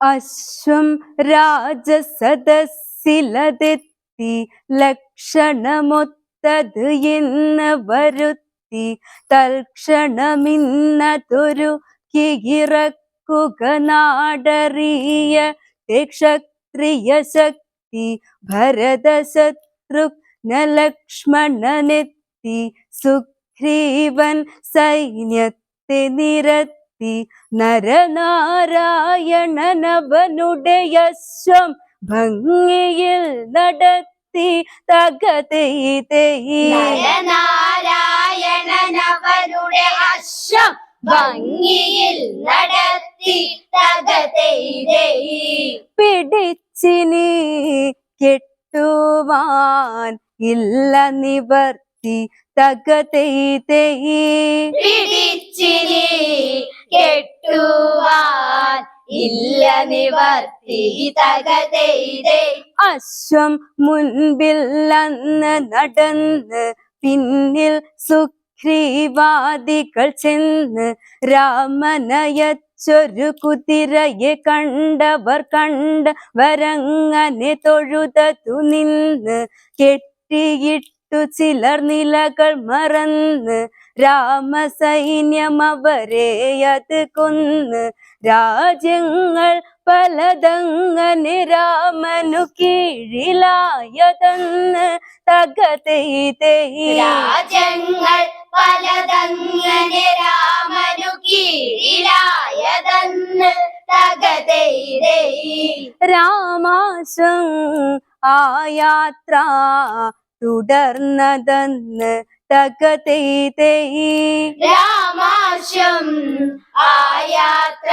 അശ്വം രാജസദസ്സിലതെത്തി ലക്ഷണമൊത്തത് എന്ന് വരുത്തി തൽക്ഷണമിന്നതൊരു കിറക്കുക നാടറിയ ക്ഷത്രിയ ശക്തി ഭരതശത്രുഘ്ന ലക്ഷ്മണനെത്തി സുഗ്രീവൻ സൈന്യത്തെ നിരത്തി നരനാരായണനവനുടയശ്വം ഭംഗിയിൽ നടത്തി തകതൈതൈ. നരനാരായണനവനുടെ അശ്വം ഭംഗിയിൽ നടത്തി തകതൈതൈ. പിടിച്ചിനി കെട്ടുവാൻ ഇല്ല നിവർത്തി തകതൈതൈ. പിടിച്ചിനി കെട്ടുവാൻ ഇല്ല നിവർത്തി തകതൈതൈ. അശ്വം മുൻപിൽ അന്ന് നടന്ന് പിന്നിൽ സുഗ്രീവാദികൾ ചെന്ന് രാമനയച്ചൊരു കുതിരയെ കണ്ടവർ കണ്ടവരങ്ങനെ തൊഴുതതു നിന്ന് കെട്ടിയിട്ടു ചിലർ നിലകൾ മറന്ന് രാമസൈന്യം അവരെ അത് കൊന്ന് രാജ്യങ്ങൾ പലതങ്ങനെ രാമനു കീഴിലായതെന്ന് തകതൈതൈ. രാജ്യങ്ങൾ പലതങ്ങനെ രാമനു കീഴിലായതെന്ന് തകതൈതൈ. രാമാശം ആ യാത്ര തുടർന്നതെന്ന് തകതൈതൈ. രാമാശം ആ യാത്ര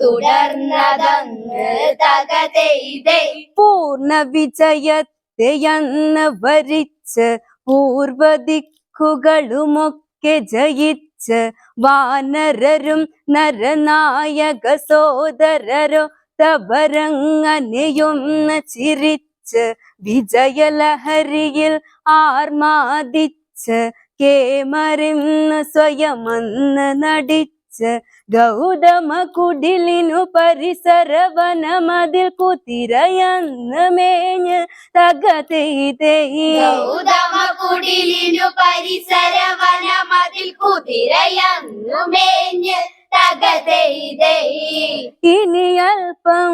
തുടർന്നതെന്ന് തകതൈതൈ. പൂർണ്ണ വിജയത്തെയന്ന് വരിച്ച് പൂർവദിക്കുകളുമൊക്കെ ജയിച്ച് വാനരരും നരനായക സോദരരോ തവരങ്ങനെയൊന്ന് ചിരിച്ച് വിജയലഹരിയിൽ ആർമാദിച്ച് കേമരെന്ന് സ്വയമന്ന് നടിച്ച് ഗൗതമ കുടിലിനു പരിസരവനമതിൽ കുതിരയന്ന് മേഞ്ഞ് തകതൈതൈ. ഗൗതമ കുടിലിനു പരിസരവനമതിൽ കുതിരയന്നു മേഞ്ഞ് തകതൈതൈ. ഇനി അല്പം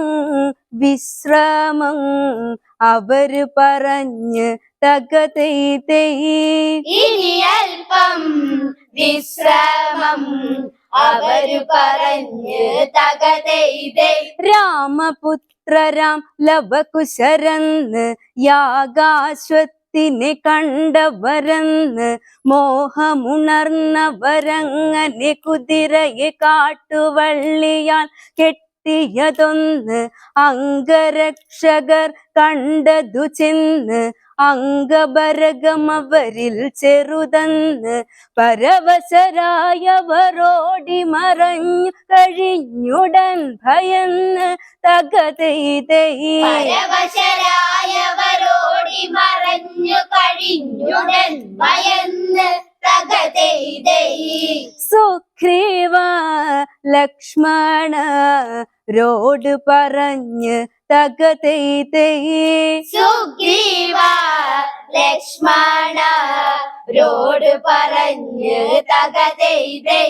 വിശ്രമം അവര് പറഞ്ഞ് തകതൈതൈ. ഇനി അല്പം വിശ്രമം അവര് പറഞ്ഞ് തകതൈതൈ. രാമപുത്രരാം ലവകുശരന്ന് യാഗാശ്വത്തിനെ കണ്ടവരന്ന് മോഹമുണർന്നവരങ്ങനെ കുതിരയെ കാട്ടുവള്ളിയാൽ കെട്ടിയതൊന്ന് അംഗരക്ഷകർ കണ്ടതു ചെന്ന് അംഗഭരകമവരിൽ ചെറുതന്ന് പരവശരായവരോടി മറഞ്ഞു കഴിഞ്ഞുടൻ ഭയന്ന് തകതൈതൈ. പരവശരായവരോടി മറഞ്ഞു കഴിഞ്ഞുടൻ ഭയന്ന് തകതൈതൈ. സുഗ്രീവ ലക്ഷ്മണ രോട് പറഞ്ഞ് തകതൈതൈ. സുഗ്രീവ ലക്ഷ്മണ രോട് പറഞ്ഞ് തകതൈതൈ.